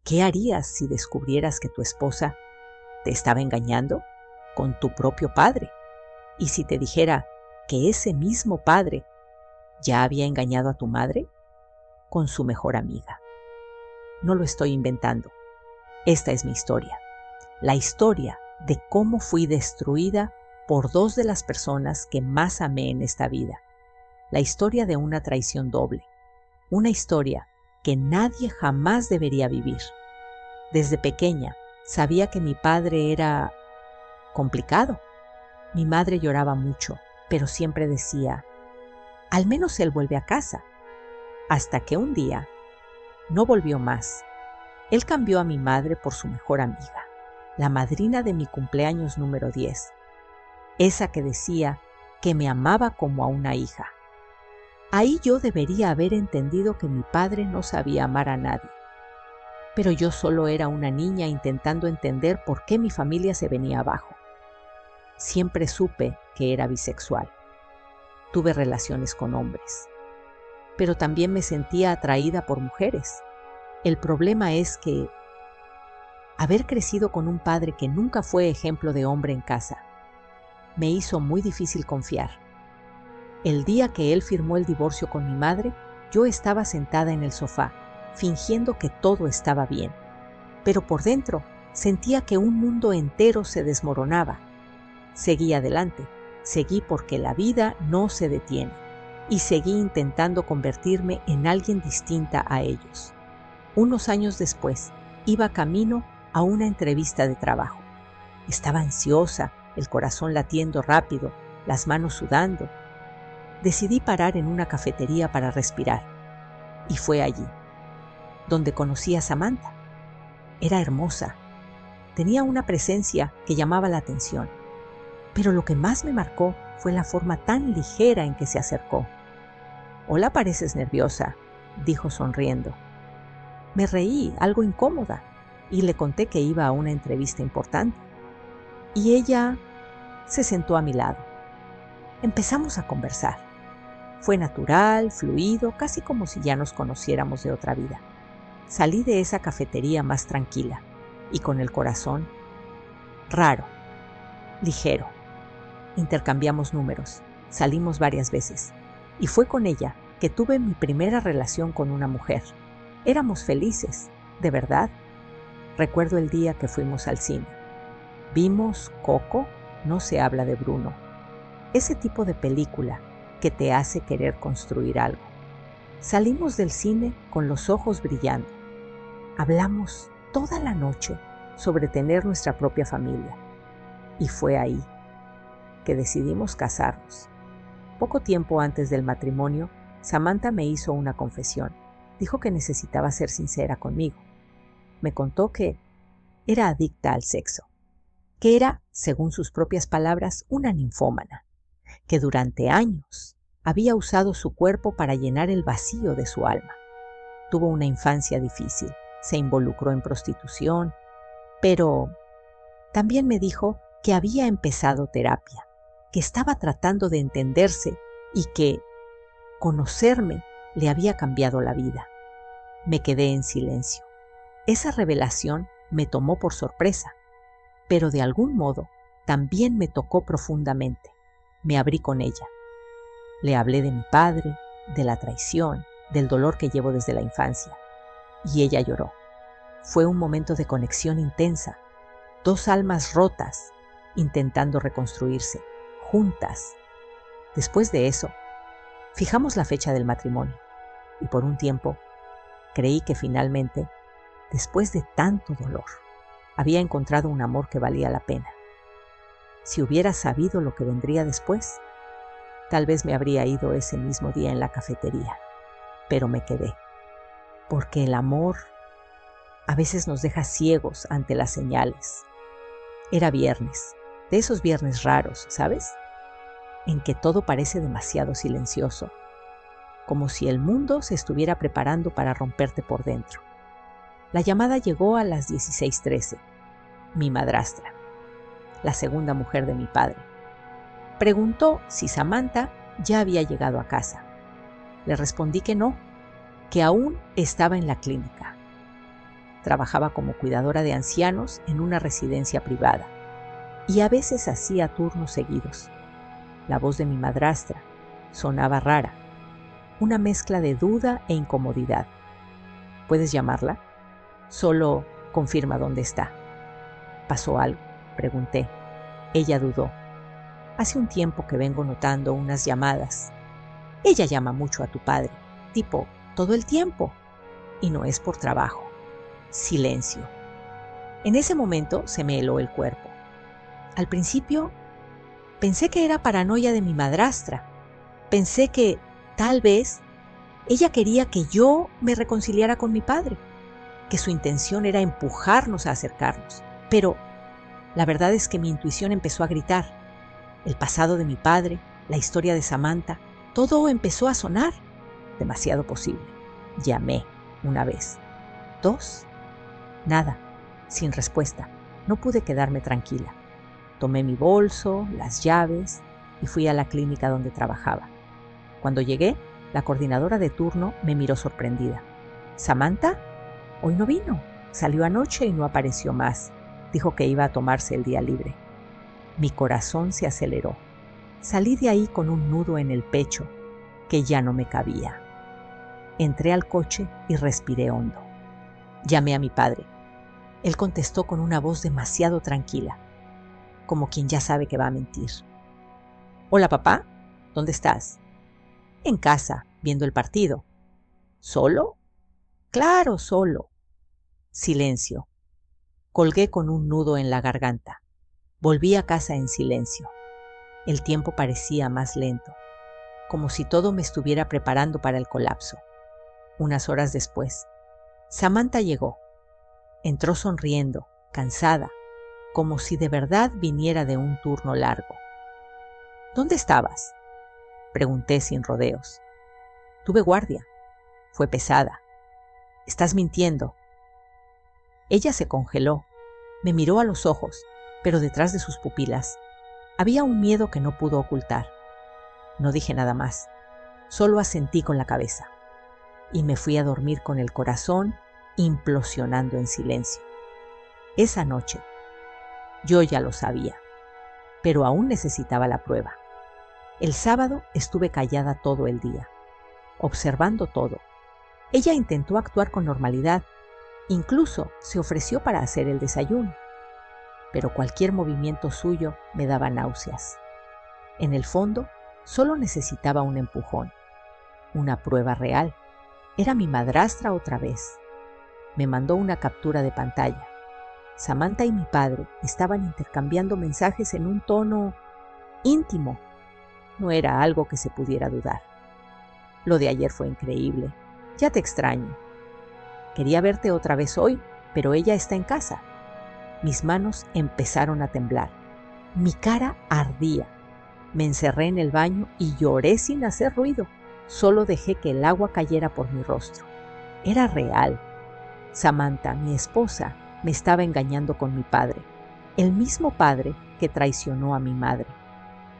¿Qué harías si descubrieras que tu esposa te estaba engañando con tu propio padre? ¿Y si te dijera que ese mismo padre ya había engañado a tu madre con su mejor amiga? No lo estoy inventando. Esta es mi historia. La historia de cómo fui destruida por dos de las personas que más amé en esta vida. La historia de una traición doble. Una historia que nadie jamás debería vivir. Desde pequeña sabía que mi padre era complicado. Mi madre lloraba mucho, pero siempre decía, al menos él vuelve a casa. Hasta que un día no volvió más. Él cambió a mi madre por su mejor amiga, la madrina de mi cumpleaños número 10, esa que decía que me amaba como a una hija. Ahí yo debería haber entendido que mi padre no sabía amar a nadie. Pero yo solo era una niña intentando entender por qué mi familia se venía abajo. Siempre supe que era bisexual. Tuve relaciones con hombres, pero también me sentía atraída por mujeres. El problema es que haber crecido con un padre que nunca fue ejemplo de hombre en casa me hizo muy difícil confiar. El día que él firmó el divorcio con mi madre, yo estaba sentada en el sofá, fingiendo que todo estaba bien, pero por dentro sentía que un mundo entero se desmoronaba. Seguí adelante, seguí porque la vida no se detiene, y seguí intentando convertirme en alguien distinta a ellos. Unos años después, iba camino a una entrevista de trabajo. Estaba ansiosa, el corazón latiendo rápido, las manos sudando. Decidí parar en una cafetería para respirar, y fue allí donde conocí a Samantha. Era hermosa, tenía una presencia que llamaba la atención, pero lo que más me marcó fue la forma tan ligera en que se acercó. «Hola, pareces nerviosa», dijo sonriendo. Me reí, algo incómoda, y le conté que iba a una entrevista importante. Y ella se sentó a mi lado. Empezamos a conversar. Fue natural, fluido, casi como si ya nos conociéramos de otra vida. Salí de esa cafetería más tranquila y con el corazón raro, ligero. Intercambiamos números, salimos varias veces y fue con ella que tuve mi primera relación con una mujer. Éramos felices, de verdad. Recuerdo el día que fuimos al cine. Vimos Coco, no se habla de Bruno. Ese tipo de película que te hace querer construir algo. Salimos del cine con los ojos brillando. Hablamos toda la noche sobre tener nuestra propia familia. Y fue ahí que decidimos casarnos. Poco tiempo antes del matrimonio, Samantha me hizo una confesión. Dijo que necesitaba ser sincera conmigo. Me contó que era adicta al sexo, que era, según sus propias palabras, una ninfómana, que durante años había usado su cuerpo para llenar el vacío de su alma. Tuvo una infancia difícil, se involucró en prostitución, pero también me dijo que había empezado terapia, que estaba tratando de entenderse y que conocerme le había cambiado la vida. Me quedé en silencio. Esa revelación me tomó por sorpresa, pero de algún modo también me tocó profundamente. Me abrí con ella. Le hablé de mi padre, de la traición, del dolor que llevo desde la infancia. Y ella lloró. Fue un momento de conexión intensa. Dos almas rotas, intentando reconstruirse, juntas. Después de eso, fijamos la fecha del matrimonio. Y por un tiempo, creí que finalmente, después de tanto dolor, había encontrado un amor que valía la pena. Si hubiera sabido lo que vendría después, tal vez me habría ido ese mismo día en la cafetería. Pero me quedé, porque el amor a veces nos deja ciegos ante las señales. Era viernes, de esos viernes raros, ¿sabes? En que todo parece demasiado silencioso, como si el mundo se estuviera preparando para romperte por dentro. La llamada llegó a las 16:13. Mi madrastra, la segunda mujer de mi padre, preguntó si Samantha ya había llegado a casa. Le respondí que no, que aún estaba en la clínica. Trabajaba como cuidadora de ancianos en una residencia privada y a veces hacía turnos seguidos. La voz de mi madrastra sonaba rara, una mezcla de duda e incomodidad. ¿Puedes llamarla? Solo confirma dónde está. ¿Pasó algo?, pregunté. Ella dudó. Hace un tiempo que vengo notando unas llamadas. Ella llama mucho a tu padre, tipo, todo el tiempo. Y no es por trabajo. Silencio. En ese momento se me heló el cuerpo. Al principio pensé que era paranoia de mi madrastra. Pensé que, tal vez, ella quería que yo me reconciliara con mi padre, que su intención era empujarnos a acercarnos. Pero la verdad es que mi intuición empezó a gritar. El pasado de mi padre, la historia de Samantha, todo empezó a sonar. Demasiado posible. Llamé una vez. 2. Nada. Sin respuesta. No pude quedarme tranquila. Tomé mi bolso, las llaves y fui a la clínica donde trabajaba. Cuando llegué, la coordinadora de turno me miró sorprendida. ¿Samantha? Hoy no vino. Salió anoche y no apareció más. Dijo que iba a tomarse el día libre. Mi corazón se aceleró. Salí de ahí con un nudo en el pecho que ya no me cabía. Entré al coche y respiré hondo. Llamé a mi padre. Él contestó con una voz demasiado tranquila, como quien ya sabe que va a mentir. Hola, papá, ¿dónde estás? En casa, viendo el partido. ¿Solo? Claro, solo. Silencio. Colgué con un nudo en la garganta. Volví a casa en silencio. El tiempo parecía más lento, como si todo me estuviera preparando para el colapso. Unas horas después, Samantha llegó. Entró sonriendo, cansada, como si de verdad viniera de un turno largo. ¿Dónde estabas?, pregunté sin rodeos. Tuve guardia. Fue pesada. Estás mintiendo. Ella se congeló, me miró a los ojos, pero detrás de sus pupilas había un miedo que no pudo ocultar. No dije nada más, solo asentí con la cabeza y me fui a dormir con el corazón implosionando en silencio. Esa noche, yo ya lo sabía, pero aún necesitaba la prueba. El sábado estuve callada todo el día, observando todo. Ella intentó actuar con normalidad, incluso se ofreció para hacer el desayuno, pero cualquier movimiento suyo me daba náuseas. En el fondo, solo necesitaba un empujón, una prueba real. Era mi madrastra otra vez. Me mandó una captura de pantalla. Samantha y mi padre estaban intercambiando mensajes en un tono íntimo. No era algo que se pudiera dudar. Lo de ayer fue increíble. Ya te extraño. Quería verte otra vez hoy, pero ella está en casa. Mis manos empezaron a temblar. Mi cara ardía. Me encerré en el baño y lloré sin hacer ruido. Solo dejé que el agua cayera por mi rostro. Era real. Samantha, mi esposa, me estaba engañando con mi padre. El mismo padre que traicionó a mi madre.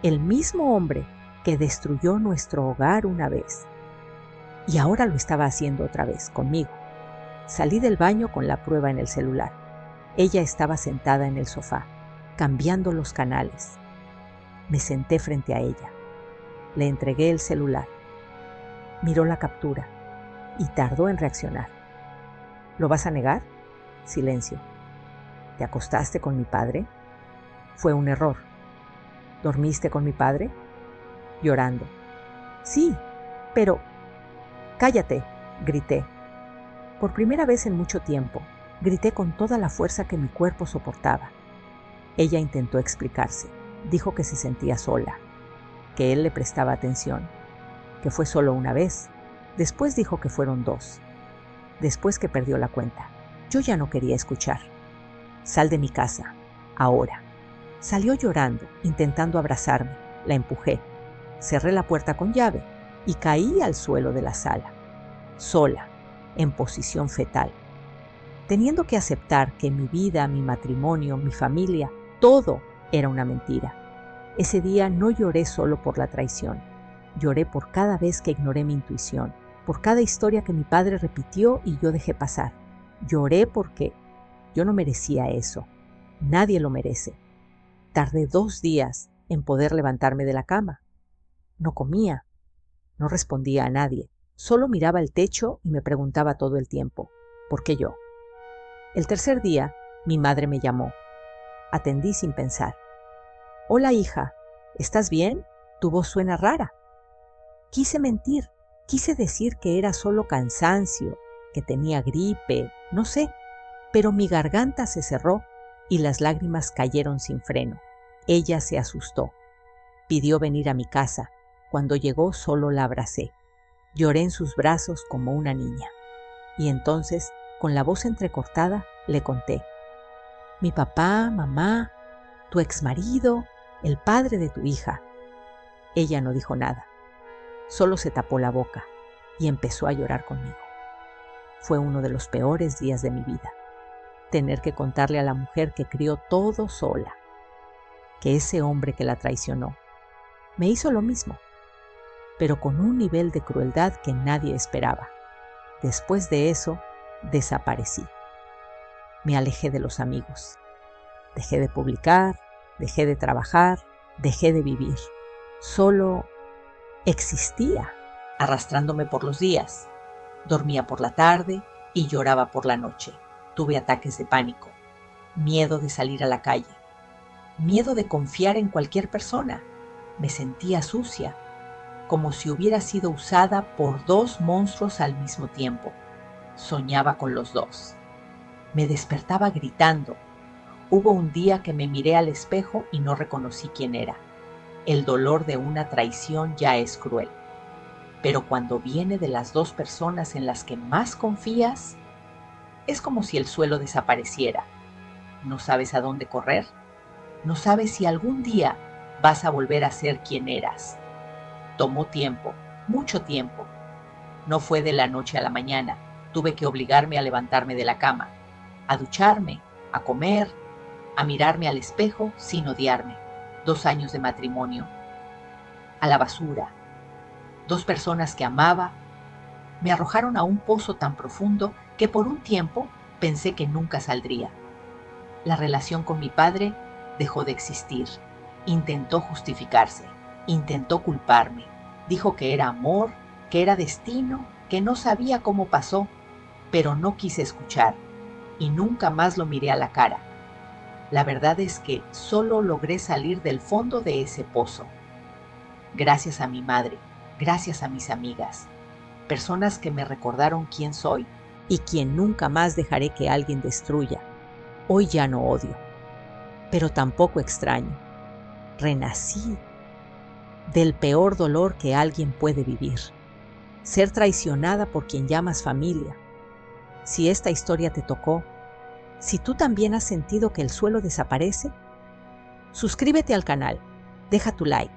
El mismo hombre que destruyó nuestro hogar una vez. Y ahora lo estaba haciendo otra vez, conmigo. Salí del baño con la prueba en el celular. Ella estaba sentada en el sofá, cambiando los canales. Me senté frente a ella. Le entregué el celular. Miró la captura y tardó en reaccionar. ¿Lo vas a negar? Silencio. ¿Te acostaste con mi padre? Fue un error. ¿Dormiste con mi padre? Llorando. Sí, pero... Cállate, grité. Por primera vez en mucho tiempo, grité con toda la fuerza que mi cuerpo soportaba. Ella intentó explicarse. Dijo que se sentía sola, que él le prestaba atención, que fue solo una vez. Después dijo que fueron 2. Después que perdió la cuenta. Yo ya no quería escuchar. Sal de mi casa, ahora. Salió llorando, intentando abrazarme. La empujé. Cerré la puerta con llave y caí al suelo de la sala, sola, en posición fetal, teniendo que aceptar que mi vida, mi matrimonio, mi familia, todo era una mentira. Ese día no lloré solo por la traición. Lloré por cada vez que ignoré mi intuición, por cada historia que mi padre repitió y yo dejé pasar. Lloré porque yo no merecía eso. Nadie lo merece. Tardé 2 días en poder levantarme de la cama. No comía, no respondía a nadie. Solo miraba el techo y me preguntaba todo el tiempo, ¿por qué yo? El tercer día, mi madre me llamó. Atendí sin pensar. Hola, hija, ¿estás bien? Tu voz suena rara. Quise mentir, quise decir que era solo cansancio, que tenía gripe, no sé, pero mi garganta se cerró y las lágrimas cayeron sin freno. Ella se asustó. Pidió venir a mi casa. Cuando llegó solo la abracé. Lloré en sus brazos como una niña. Y entonces, con la voz entrecortada, le conté. Mi papá, mamá, tu exmarido, el padre de tu hija. Ella no dijo nada. Solo se tapó la boca y empezó a llorar conmigo. Fue uno de los peores días de mi vida. Tener que contarle a la mujer que crió todo sola, que ese hombre que la traicionó me hizo lo mismo, pero con un nivel de crueldad que nadie esperaba. Después de eso, desaparecí. Me alejé de los amigos. Dejé de publicar, dejé de trabajar, dejé de vivir. Solo existía, arrastrándome por los días. Dormía por la tarde y lloraba por la noche. Tuve ataques de pánico, miedo de salir a la calle, miedo de confiar en cualquier persona. Me sentía sucia, como si hubiera sido usada por 2 monstruos al mismo tiempo. Soñaba con los 2. Me despertaba gritando. Hubo un día que me miré al espejo y no reconocí quién era. El dolor de una traición ya es cruel. Pero cuando viene de las 2 personas en las que más confías, es como si el suelo desapareciera. No sabes a dónde correr. No sabes si algún día vas a volver a ser quien eras. Tomó tiempo, mucho tiempo. No fue de la noche a la mañana. Tuve que obligarme a levantarme de la cama, a ducharme, a comer, a mirarme al espejo sin odiarme. 2 años de matrimonio. A la basura. 2 personas que amaba me arrojaron a un pozo tan profundo que por un tiempo pensé que nunca saldría. La relación con mi padre dejó de existir. Intentó justificarse, intentó culparme. Dijo que era amor, que era destino, que no sabía cómo pasó, pero no quise escuchar y nunca más lo miré a la cara. La verdad es que solo logré salir del fondo de ese pozo. Gracias a mi madre, gracias a mis amigas, personas que me recordaron quién soy y quien nunca más dejaré que alguien destruya. Hoy ya no odio, pero tampoco extraño. Renací del peor dolor que alguien puede vivir. Ser traicionada por quien llamas familia. Si esta historia te tocó, si tú también has sentido que el suelo desaparece, suscríbete al canal, deja tu like